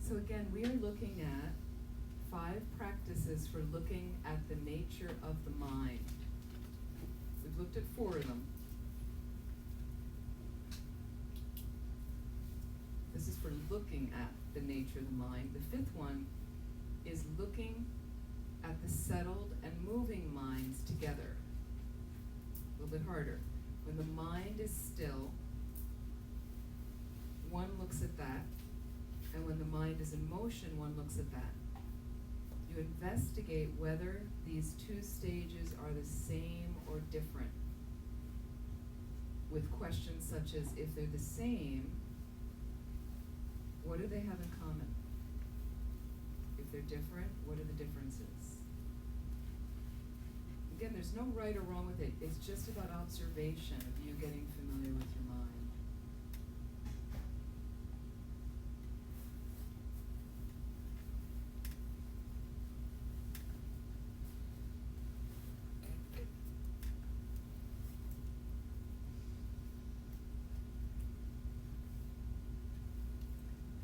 So again, we are looking at 5 practices for looking at the nature of the mind. We've looked at 4 of them. This is for looking at the nature of the mind. The 5th one is looking at the settled and moving minds together. A little bit harder. When the mind is still, one looks at that, and when the mind is in motion, one looks at that. You investigate whether these 2 stages are the same or different, with questions such as, if they're the same, what do they have in common? If they're different, what are the differences? Again, there's no right or wrong with it. It's just about observation of you getting familiar with your mind.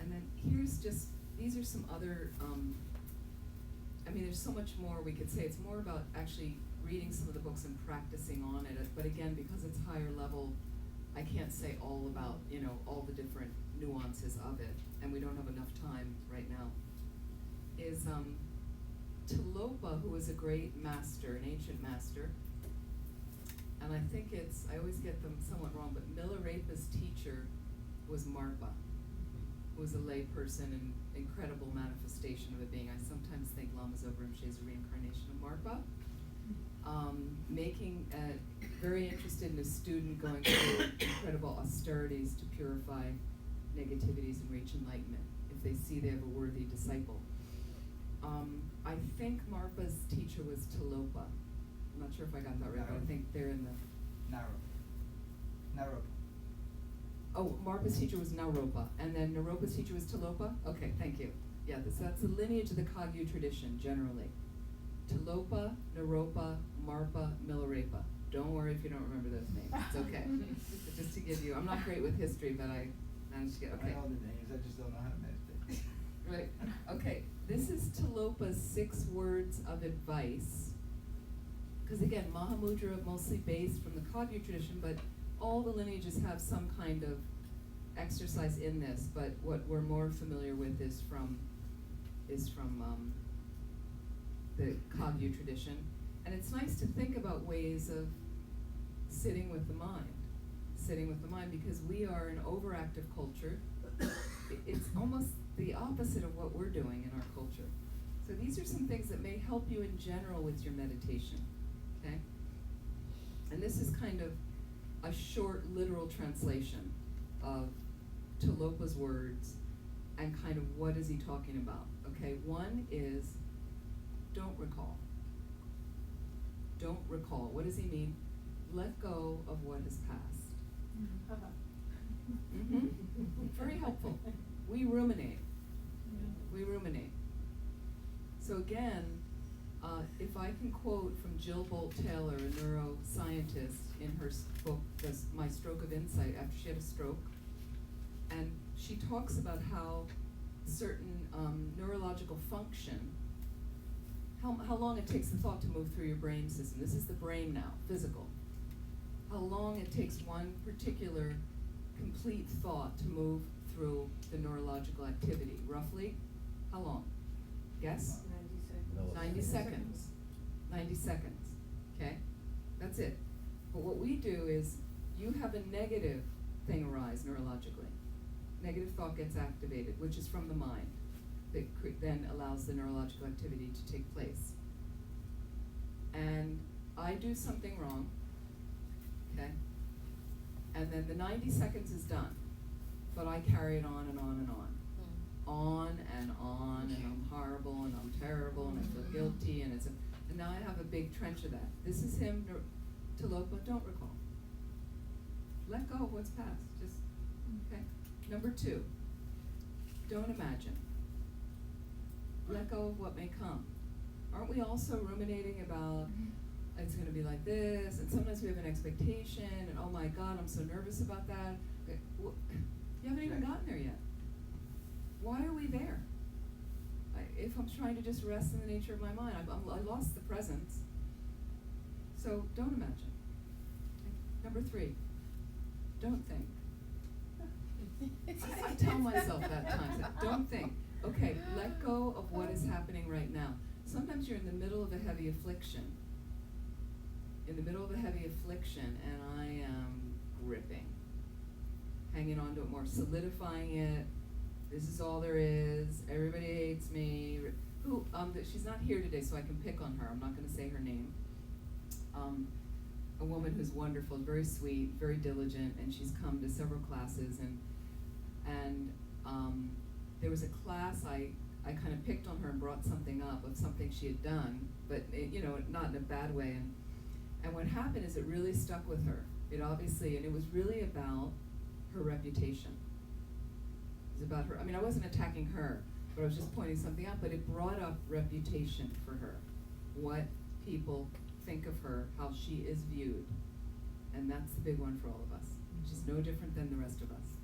And then here's just, these are some other, I mean, there's so much more we could say. It's more about actually reading some of the books and practicing on it. But again, because it's higher level, I can't say all about, all the different nuances of it. And we don't have enough time right now. Is Tilopa, who was a great master, an ancient master. And I think I always get them somewhat wrong, but Milarepa's teacher was Marpa, who was a lay person and incredible manifestation of a being. I sometimes think Lama Zopa Rinpoche is a reincarnation of Marpa. Very interested in a student going through incredible austerities to purify negativities and reach enlightenment, if they see they have a worthy disciple. I think Marpa's teacher was Tilopa. I'm not sure if I got that right, but I think they're in the... Naropa. Oh, Marpa's teacher was Naropa, and then Naropa's teacher was Tilopa? Okay, thank you. Yeah, that's the lineage of the Kagyu tradition, generally. Tilopa, Naropa, Marpa, Milarepa. Don't worry if you don't remember those names. It's okay. Just to give you, I'm not great with history, but I managed to get, okay. I know the names, I just don't know how to meditate. Right, okay. This is Tilopa's 6 words of advice. Because again, Mahamudra mostly based from the Kagyu tradition, but all the lineages have some kind of exercise in this, but what we're more familiar with is from the Kagyu tradition. And it's nice to think about ways of sitting with the mind, because we are an overactive culture. It's almost the opposite of what we're doing in our culture. So these are some things that may help you in general with your meditation, okay? And this is kind of a short literal translation of Tilopa's words and kind of what is he talking about, okay? One is, don't recall. Don't recall. What does he mean? Let go of what has passed. Mm-hmm. Very helpful. We ruminate. We ruminate. So again, if I can quote from Jill Bolt Taylor, a neuroscientist, in her book, My Stroke of Insight, after she had a stroke, and she talks about how certain neurological function, how long it takes the thought to move through your brain system. This is the brain now, physical. How long it takes one particular complete thought to move through the neurological activity. Roughly, how long? Guess? 90 seconds. 90 seconds. 90 seconds, okay? That's it. But what we do is, you have a negative thing arise neurologically. Negative thought gets activated, which is from the mind, that then allows the neurological activity to take place. And I do something wrong, okay? And then the 90 seconds is done, but I carry it on and on and on. On, and I'm horrible, and I'm terrible, and I feel guilty, and and now I have a big trench of that. This is him, Tilopa, don't recall. Let go of what's past, just, okay? Number 2, don't imagine. Let go of what may come. Aren't we also ruminating about, it's gonna be like this, and sometimes we have an expectation, and oh my God, I'm so nervous about that. Okay, you haven't even gotten there yet. Why are we there? if I'm trying to just rest in the nature of my mind, I lost the presence. So don't imagine. Okay. Number 3, don't think. I tell myself that times, don't think. Okay, let go of what is happening right now. Sometimes you're in the middle of a heavy affliction. In the middle of a heavy affliction, and I am gripping, hanging on to it more, solidifying it. This is all there is. Everybody hates me. She's not here today, so I can pick on her. I'm not going to say her name. A woman who's wonderful, very sweet, very diligent, and she's come to several classes. And there was a class I kind of picked on her and brought something up of something she had done, but not in a bad way. And what happened is it really stuck with her. It was really about her reputation. It was about her. I mean, I wasn't attacking her, but I was just pointing something out. But it brought up reputation for her, what people think of her, how she is viewed, and that's the big one for all of us. She's no different than the rest of us.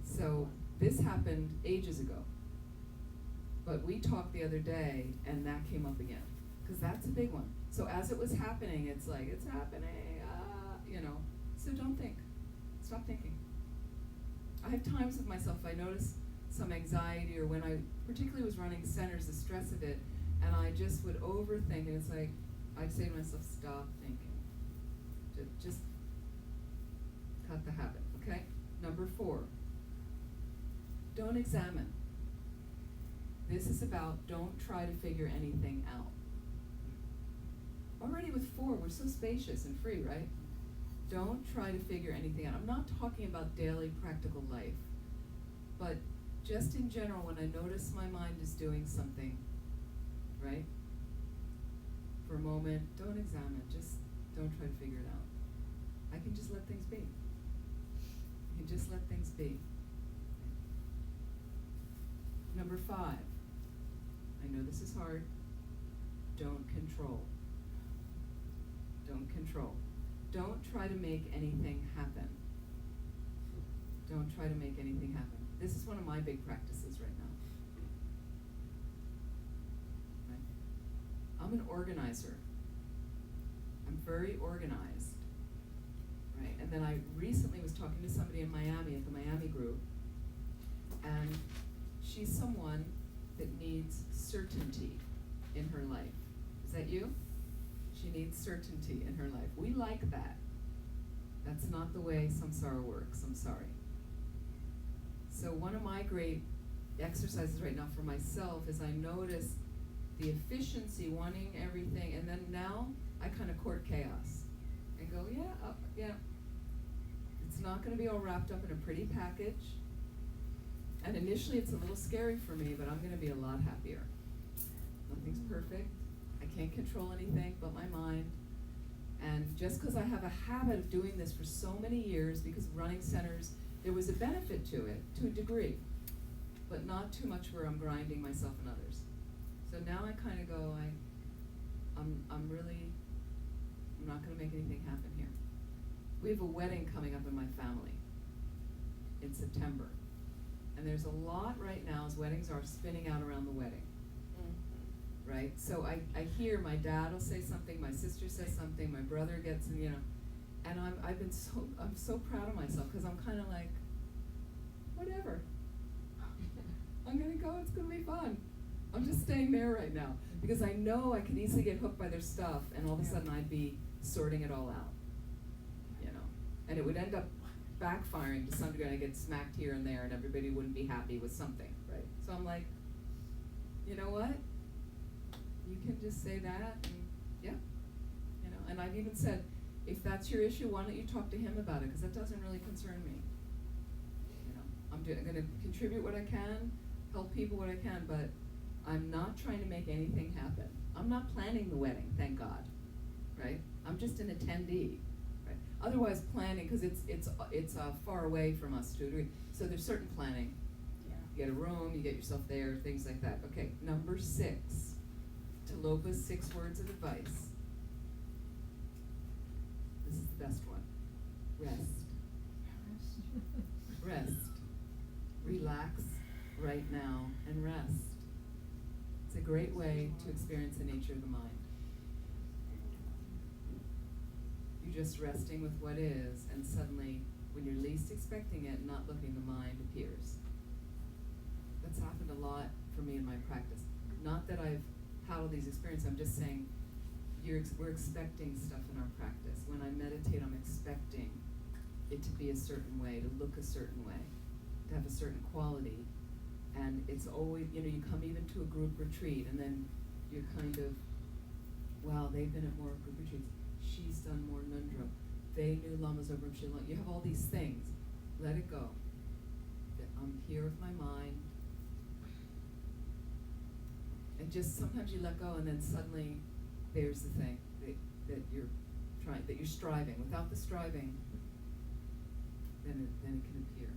So this happened ages ago, but we talked the other day, and that came up again, because that's a big one. So as it was happening, it's like, it's happening, so don't think. Stop thinking. I have times with myself, if I notice some anxiety, or when I particularly was running centers, the stress of it, and I just would overthink, and it's like, I'd say to myself, stop thinking. Just cut the habit, okay? Number 4, don't examine. This is about don't try to figure anything out. Already with 4, we're so spacious and free, right? Don't try to figure anything out. I'm not talking about daily practical life, but just in general, when I notice my mind is doing something, right? For a moment, don't examine, just don't try to figure it out. I can just let things be. I can just let things be. Number 5, I know this is hard, don't control. Don't control. Don't try to make anything happen. Don't try to make anything happen. This is one of my big practices right now. Right? I'm an organizer. I'm very organized. Right? And then I recently was talking to somebody in Miami at the Miami group, and she's someone that needs certainty in her life. Is that you? She needs certainty in her life. We like that. That's not the way samsara works. I'm sorry. So one of my great exercises right now for myself is I notice the efficiency, wanting everything, and then now I kind of court chaos and go, yeah. It's not going to be all wrapped up in a pretty package. And initially it's a little scary for me, but I'm going to be a lot happier. Nothing's perfect. I can't control anything but my mind. And just because I have a habit of doing this for so many years, because of running centers, there was a benefit to it, to a degree, but not too much where I'm grinding myself and others. So now I kind of go, I'm not going to make anything happen here. We have a wedding coming up in my family in September. And there's a lot right now, as weddings are, spinning out around the wedding. Right? So I hear my dad will say something, my sister says something, my brother gets, and I'm so proud of myself, because I'm kind of like, whatever. I'm going to go, it's going to be fun. I'm just staying there right now, because I know I could easily get hooked by their stuff, and all of a sudden I'd be sorting it all out, and it would end up backfiring to some degree. I get smacked here and there, and everybody wouldn't be happy with something, right? So I'm like, you know what? You can just say that, and and I've even said, if that's your issue, why don't you talk to him about it, because that doesn't really concern me. I'm going to contribute what I can, help people what I can, but I'm not trying to make anything happen. I'm not planning the wedding, thank God, right? I'm just an attendee, right? Otherwise, planning, because it's far away from us to a degree, so there's certain planning. Yeah. You get a room, you get yourself there, things like that. Okay, number 6, Talopa's 6 words of advice. This is the best one. Rest. Rest. Relax right now and rest. It's a great way to experience the nature of the mind. You're just resting with what is, and suddenly, when you're least expecting it, not looking, the mind appears. That's happened a lot for me in my practice. Not that I've had all these experiences, I'm just saying we're expecting stuff in our practice. When I meditate, I'm expecting it to be a certain way, to look a certain way, to have a certain quality. And it's always, you come even to a group retreat, and then you're kind of, wow, they've been at more group retreats. She's done more Nundro. They knew Lamas over in Sri Lanka. You have all these things. Let it go. I'm here with my mind. And just sometimes you let go, and then suddenly there's the thing that you're trying, that you're striving. Without the striving, then it can appear.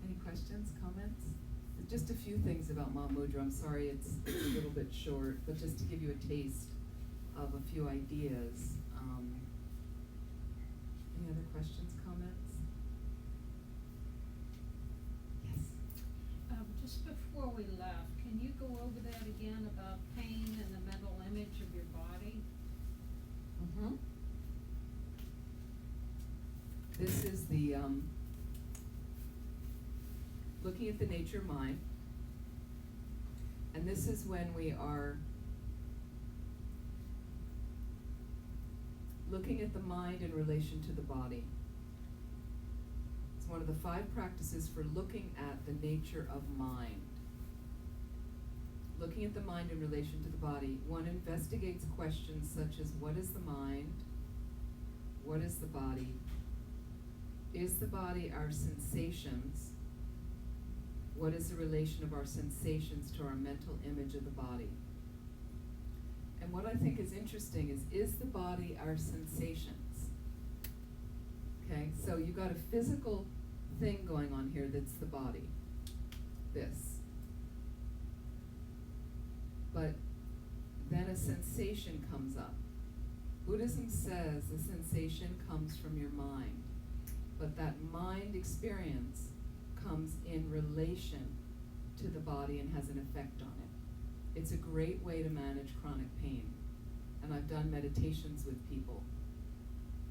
Any questions, comments? Just a few things about Mahamudra. I'm sorry it's a little bit short, but just to give you a taste of a few ideas. Any other questions, comments? Yes. Just before we left, can you go over that again about pain and the mental image of your body? Mm-hmm. This is the looking at the nature of mind. And this is when we are looking at the mind in relation to the body. It's one of the 5 practices for looking at the nature of mind. Looking at the mind in relation to the body, one investigates questions such as, what is the mind? What is the body? Is the body our sensations? What is the relation of our sensations to our mental image of the body? And what I think is interesting is the body our sensations? Okay, so you've got a physical thing going on here that's the body. This. But then a sensation comes up. Buddhism says the sensation comes from your mind. But that mind experience comes in relation to the body and has an effect on it. It's a great way to manage chronic pain. And I've done meditations with people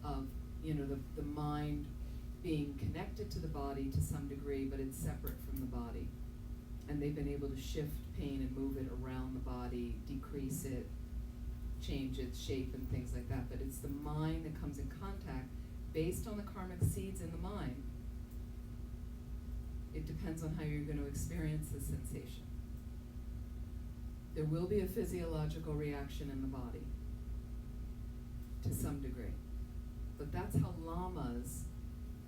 of, the mind being connected to the body to some degree, but it's separate from the body. And they've been able to shift pain and move it around the body, decrease it, change its shape and things like that. But it's the mind that comes in contact based on the karmic seeds in the mind. It depends on how you're going to experience the sensation. There will be a physiological reaction in the body to some degree. But that's how lamas,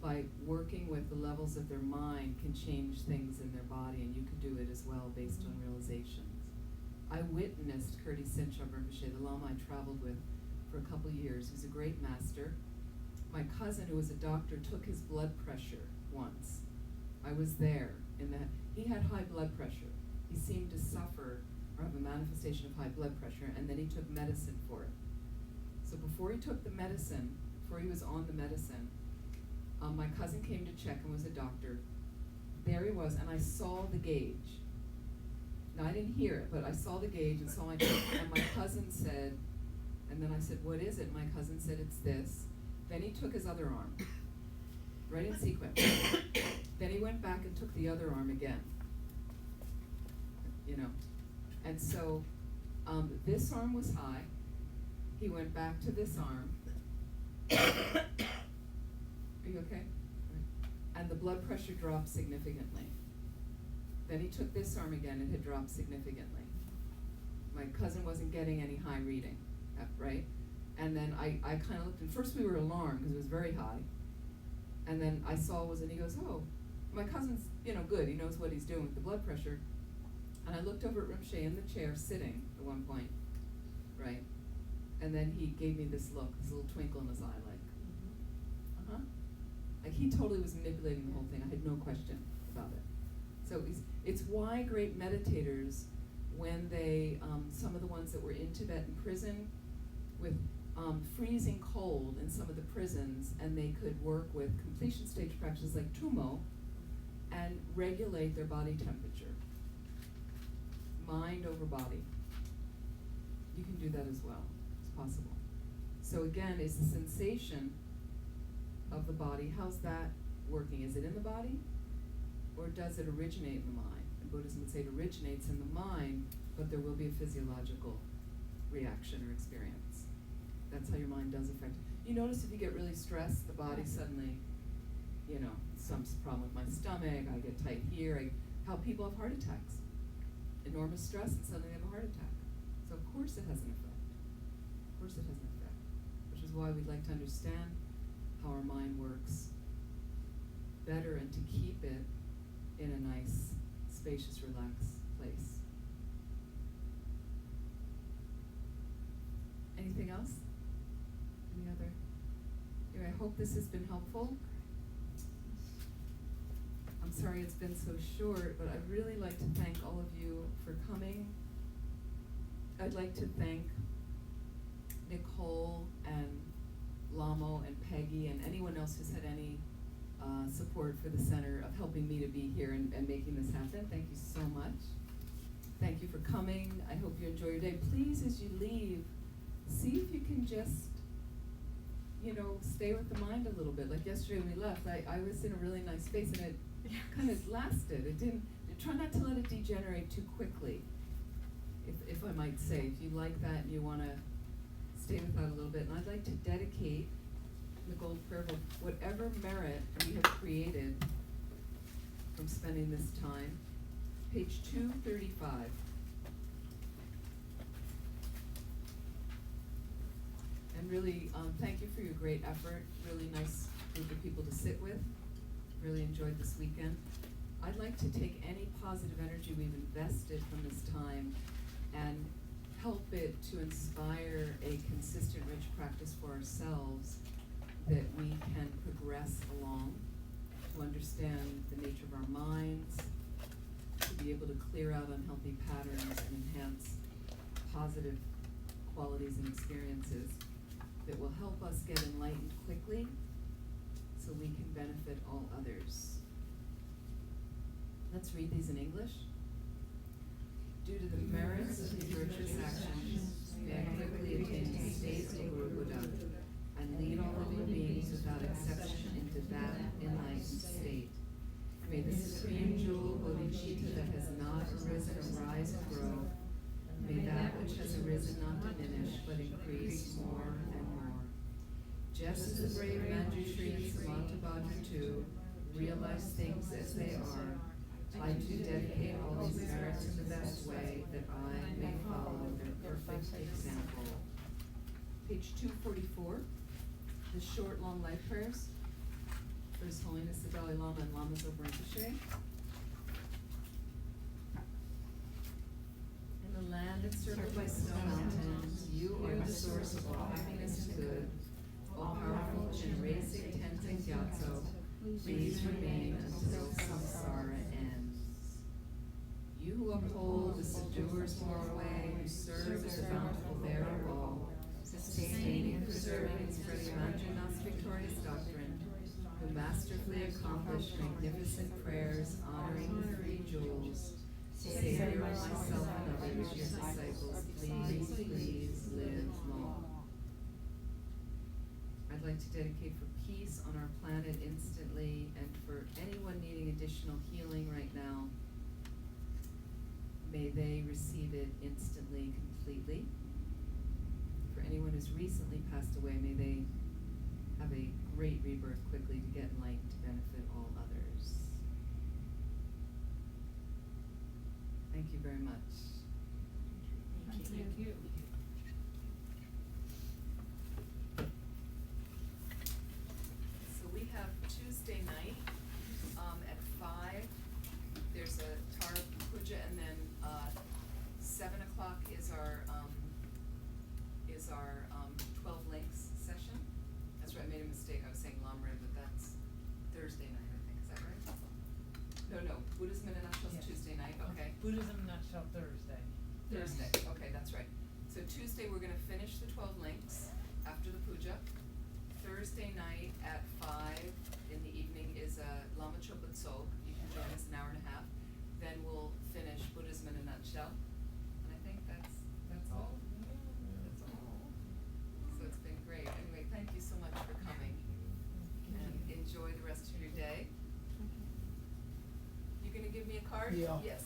by working with the levels of their mind, can change things in their body, and you can do it as well based on realizations. I witnessed Kirti Senchab Rinpoche, the lama I traveled with for a couple years. He's a great master. My cousin, who was a doctor, took his blood pressure once. I was there in that. He had high blood pressure. He seemed to suffer or have a manifestation of high blood pressure, and then he took medicine for it. So before he took the medicine, before he was on the medicine, my cousin came to check and was a doctor. There he was, and I saw the gauge. Now, I didn't hear it, but I saw the gauge and saw and my cousin said, and then I said, what is it? My cousin said, it's this. Then he took his other arm, right in sequence. Then he went back and took the other arm again. And so this arm was high. He went back to this arm. Are you okay? And the blood pressure dropped significantly. Then he took this arm again, and it had dropped significantly. My cousin wasn't getting any high reading, right? And then I kind of looked, and first we were alarmed because it was very high. And then I saw and he goes, oh, my cousin's, good. He knows what he's doing with the blood pressure. And I looked over at Rinpoche in the chair, sitting at one point, right? And then he gave me this look, this little twinkle in his eye, like, Like he totally was manipulating the whole thing. I had no question about it. So it's why great meditators, when they, some of the ones that were in Tibet in prison with freezing cold in some of the prisons, and they could work with completion stage practices like Tumo, and regulate their body temperature. Mind over body. You can do that as well. It's possible. So again, is the sensation of the body, how's that working? Is it in the body? Or does it originate in the mind? And Buddhism would say it originates in the mind, but there will be a physiological reaction or experience. That's how your mind does affect. You notice if you get really stressed, the body suddenly, you know, some problem with my stomach, I get tight here, how people have heart attacks. Enormous stress and suddenly they have a heart attack. So of course it has an effect. Of course it has an effect. Which is why we'd like to understand how our mind works better and to keep it in a nice, spacious, relaxed place. Anything else? Any other? Anyway, I hope this has been helpful. I'm sorry it's been so short, but I'd really like to thank all of you for coming. I'd like to thank Nicole and Lamo and Peggy and anyone else who's had any support for the center of helping me to be here and making this happen. Thank you so much. Thank you for coming. I hope you enjoy your day. Please, as you leave, see if you can just, you know, stay with the mind a little bit. Like yesterday when we left, I was in a really nice space and it kind of lasted. It didn't, try not to let it degenerate too quickly, if I might say. If you like that and you want to stay with that a little bit. And I'd like to dedicate the Gold Prayer Book, whatever merit we have created from spending this time, page 235. And really, thank you for your great effort. Really nice group of people to sit with. Really enjoyed this weekend. I'd like to take any positive energy we've invested from this time and help it to inspire a consistent, rich practice for ourselves that we can progress along, to understand the nature of our minds, to be able to clear out unhealthy patterns and enhance positive qualities and experiences that will help us get enlightened quickly so we can benefit all others. Let's read these in English. Due to the merits of these virtuous actions, may I quickly attain the state of Guru Buddha and lead all living beings without exception into that enlightened state. May the supreme jewel bodhicitta that has not arisen arise and grow. May that which has arisen not diminish, but increase more and more. Just as the brave Manjushri and Samantabhadra too realize things as they are, I do dedicate all these merits in the best way that I may follow their perfect example. Page 244, the short, long life prayers for His Holiness the Dalai Lama and Lama Zopa Rinpoche. In the land encircled by snow mountains, you are the source of all happiness and good. All powerful Chinrese Tenzin Gyatso, please remain until samsara ends. You who uphold the subduer's moral way, who serve as the bountiful bearer of all, sustaining, preserving, and spreading Manjunath's victorious doctrine, who masterfully accomplish magnificent prayers honoring the three jewels, Savior of myself and others, your disciples, please, please live long. I'd like to dedicate for peace on our planet instantly, and for anyone needing additional healing right now, may they receive it instantly, completely. For anyone who's recently passed away, may they have a great rebirth quickly to get enlightened to benefit all others. Thank you very much. Thank you. So we have Tuesday night at 5. There's a Tara Puja, and then 7 o'clock is our 12 links session. That's right, I made a mistake. I was saying Lamre, but that's Thursday night, I think. Is that right? No, Buddhism in a Nutshell is Tuesday night. Okay. Buddhism in a Nutshell Thursday. Thursday. Okay, that's right. So Tuesday we're going to finish the 12 links after the puja. Thursday night at 5 in the evening is a Lama Chopa Tsog. You can join an hour and a half. Then we'll finish Buddhism in a nutshell. And I think that's all. That's all. So it's been great. Anyway, thank you so much for coming. And enjoy the rest of your day. You gonna give me a card? Yeah. Yes.